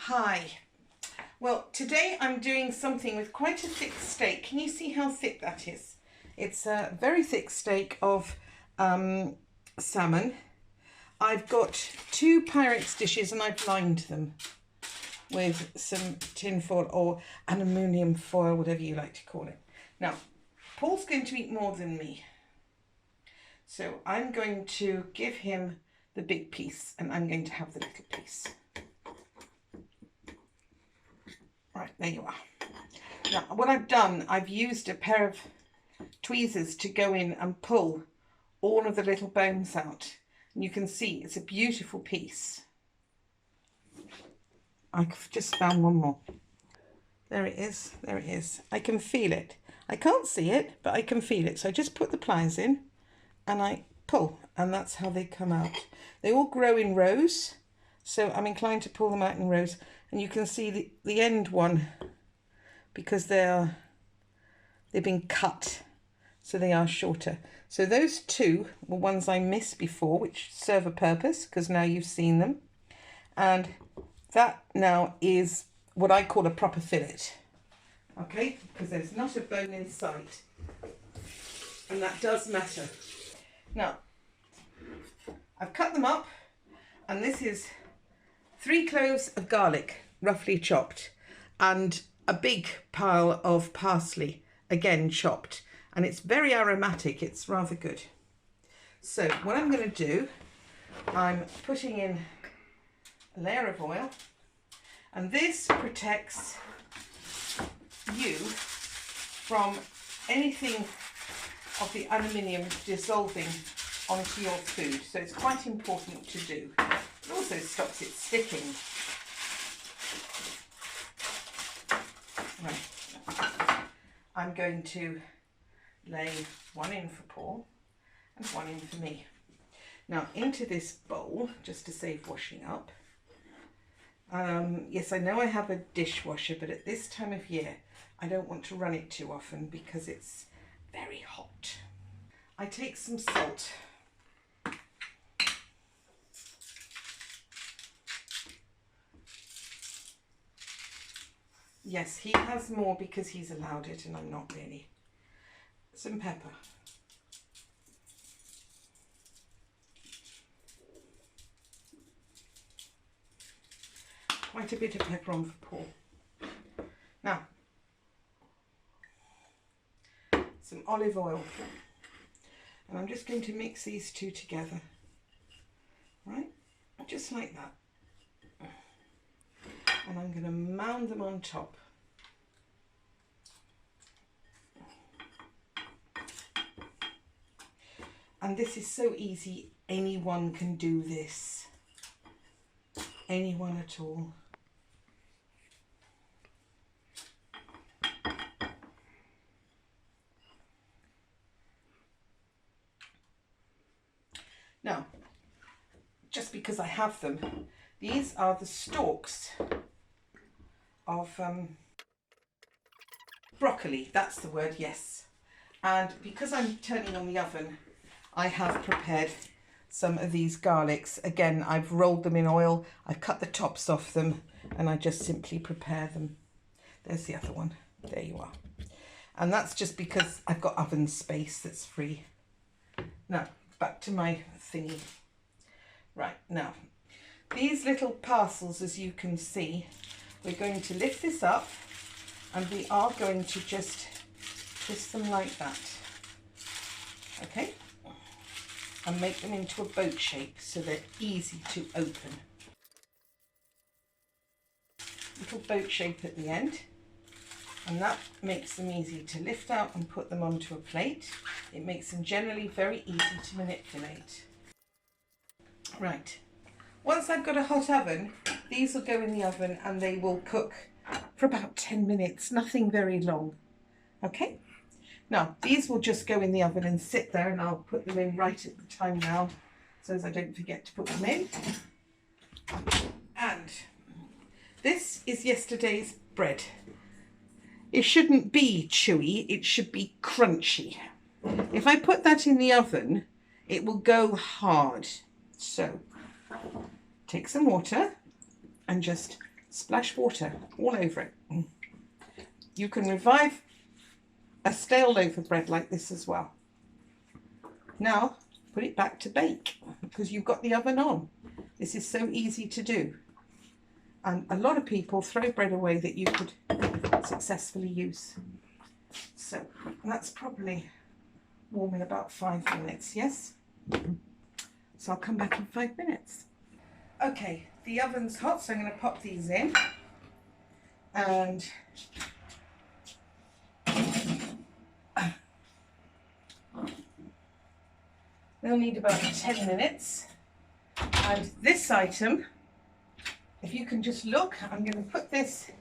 Hi. Well, today I'm doing something with quite a thick steak. Can you see how thick that is? It's a very thick steak of salmon. I've got two Pyrex dishes and I've lined them with some tin foil or aluminium foil, whatever you like to call it. Now, Paul's going to eat more than me. So I'm going to give him the big piece and I'm going to have the little piece. Right, there you are. Now, what I've done, I've used a pair of tweezers to go in and pull all of the little bones out. And you can see it's a beautiful piece. I've just found one more. There it is, there it is. I can feel it. I can't see it, but I can feel it. So I just put the pliers in and I pull, and that's how they come out. They all grow in rows, so I'm inclined to pull them out in rows. And you can see the end one, because they've been cut, so they are shorter. So those two were ones I missed before, which serve a purpose, because now you've seen them. And that now is what I call a proper fillet. Okay, because there's not a bone in sight. And that does matter. Now, I've cut them up, and this is 3 cloves of garlic, roughly chopped, and a big pile of parsley, again chopped. And it's very aromatic, it's rather good. So what I'm going to do, I'm putting in a layer of oil, and this protects you from anything of the aluminium dissolving onto your food. So it's quite important to do. It also stops it sticking. Right. I'm going to lay one in for Paul and one in for me. Now into this bowl, just to save washing up. Yes, I know I have a dishwasher, but at this time of year, I don't want to run it too often because it's very hot. I take some salt. Yes, he has more because he's allowed it and I'm not really. Some pepper. Quite a bit of pepper on for Paul. Now, some olive oil. And I'm just going to mix these two together. Right? Just like that. And I'm going to mound them on top. And this is so easy, anyone can do this. Anyone at all. Now, just because I have them, these are the stalks of broccoli, that's the word, yes. And because I'm turning on the oven, I have prepared some of these garlics. Again, I've rolled them in oil, I've cut the tops off them, and I just simply prepare them. There's the other one, there you are. And that's just because I've got oven space that's free. Now, back to my thingy. Right, now, these little parcels, as you can see, we're going to lift this up and we are going to just twist them like that. Okay? And make them into a boat shape so they're easy to open. Little boat shape at the end. And that makes them easy to lift out and put them onto a plate. It makes them generally very easy to manipulate. Right. Once I've got a hot oven, these will go in the oven and they will cook for about 10 minutes, nothing very long. Okay? Now, these will just go in the oven and sit there, and I'll put them in right at the time now so as I don't forget to put them in. And this is yesterday's bread. It shouldn't be chewy, it should be crunchy. If I put that in the oven, it will go hard. So, take some water and just Splash water all over it. You can revive a stale loaf of bread like this as well. Now put it back to bake because you've got the oven on. This is so easy to do. And a lot of people throw bread away that you could successfully use. So that's probably warm in about 5 minutes, yes? So I'll come back in 5 minutes. Okay, the oven's hot, so I'm going to pop these in. And they'll need about 10 minutes. And this item, if you can just look, I'm going to put this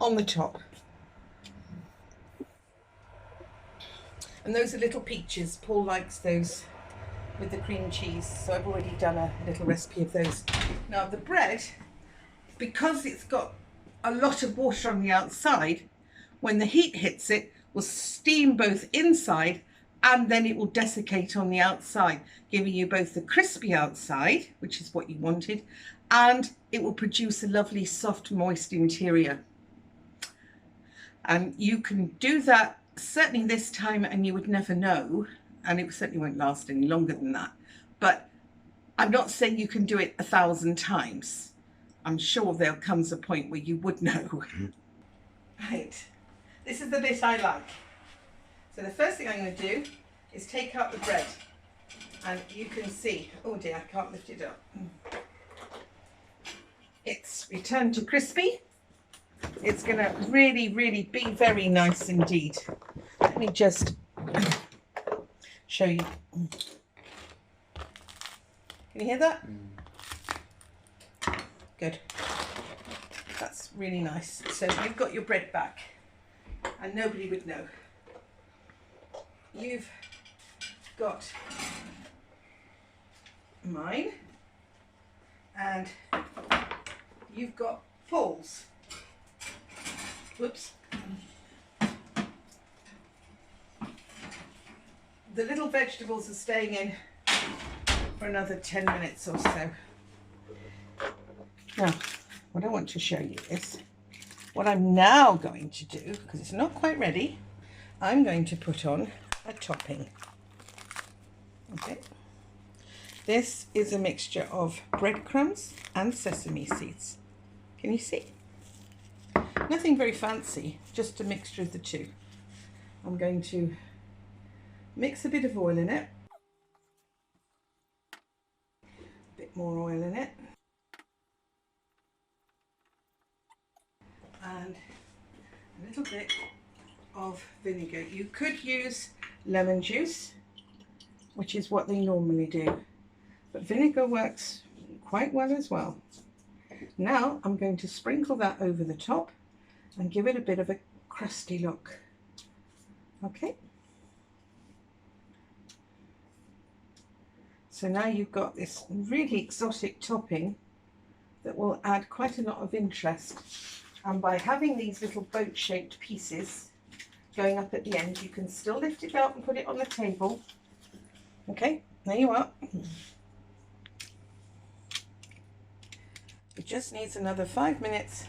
on the top. And those are little peaches. Paul likes those with the cream cheese, so I've already done a little recipe of those. Now the bread, because it's got a lot of water on the outside, when the heat hits it, will steam both inside and then it will desiccate on the outside, giving you both the crispy outside, which is what you wanted, and it will produce a lovely soft moist interior. And you can do that certainly this time and you would never know, and it certainly won't last any longer than that. But I'm not saying you can do it 1,000 times. I'm sure there comes a point where you would know. Right, this is the bit I like. So the first thing I'm going to do is take out the bread, and you can see, oh dear, I can't lift it up. It's returned to crispy. It's going to really, really be very nice indeed. Let me just show you. Can you hear that? Good. That's really nice. So you've got your bread back, and nobody would know. You've got mine, and you've got Paul's. Whoops. The little vegetables are staying in for another 10 minutes or so. Now, what I want to show you is what I'm now going to do, because it's not quite ready. I'm going to put on a topping. Okay. This is a mixture of breadcrumbs and sesame seeds. Can you see? Nothing very fancy, just a mixture of the two. I'm going to mix a bit of oil in it. A bit more oil in it. And a little bit of vinegar. You could use lemon juice, which is what they normally do, but vinegar works quite well as well. Now I'm going to sprinkle that over the top and give it a bit of a crusty look. Okay. So now you've got this really exotic topping that will add quite a lot of interest. And by having these little boat-shaped pieces going up at the end, you can still lift it up and put it on the table. Okay, there you are. It just needs another 5 minutes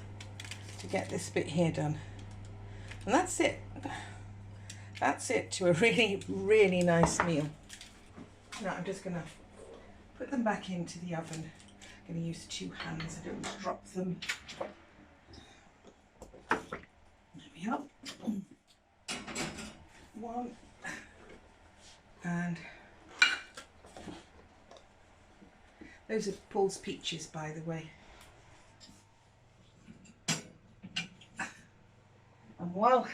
to get this bit here done. And that's it. That's it to a really, really nice meal. Now I'm just going to put them back into the oven. I'm going to use 2 hands, I don't want to drop them. There we are. 1 and those are Paul's peaches, by the way. And while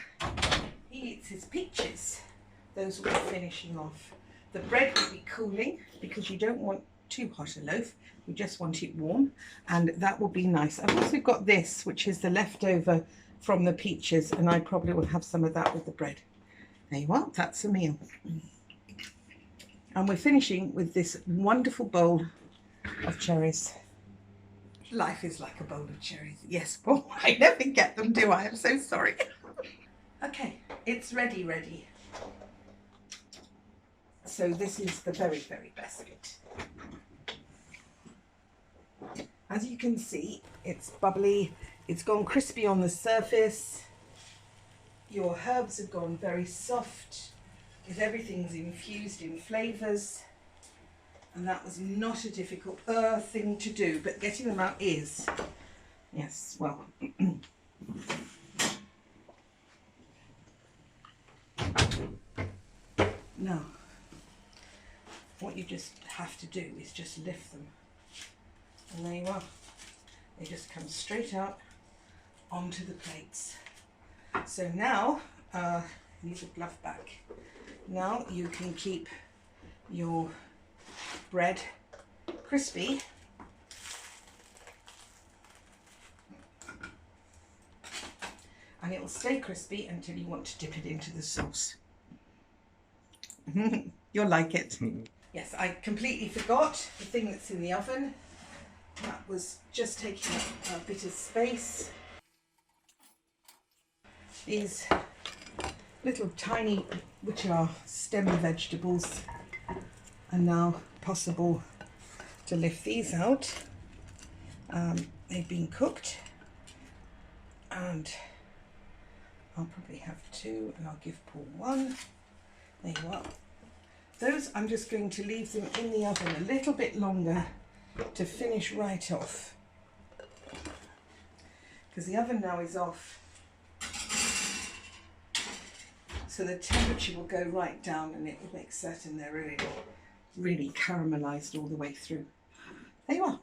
he eats his peaches, those will be finishing off. The bread will be cooling because you don't want too hot a loaf, you just want it warm, and that will be nice. I've also got this, which is the leftover from the peaches, and I probably will have some of that with the bread. There you are, that's a meal. And we're finishing with this wonderful bowl of cherries. Life is like a bowl of cherries. Yes, Paul, I never get them, do I? I'm so sorry. Okay, it's ready. So this is the very, very best bit. As you can see, it's bubbly, It's gone crispy on the surface. Your herbs have gone very soft, because everything's infused in flavours. And that was not a difficult thing to do, but getting them out is. Yes, well. Now, what you just have to do is just lift them. And there you are. They just come straight out onto the plates. So now, need the glove back. Now you can keep your bread crispy. And it will stay crispy until you want to dip it into the sauce. You'll like it. Yes, I completely forgot the thing that's in the oven. That was just taking up a bit of space. These little tiny, which are stem vegetables, are now possible to lift these out. They've been cooked, and I'll probably have two, and I'll give Paul one. There you are. Those, I'm just going to leave them in the oven a little bit longer to finish right off, because the oven now is off, so the temperature will go right down, and it will make certain they're really caramelized all the way through. There you are.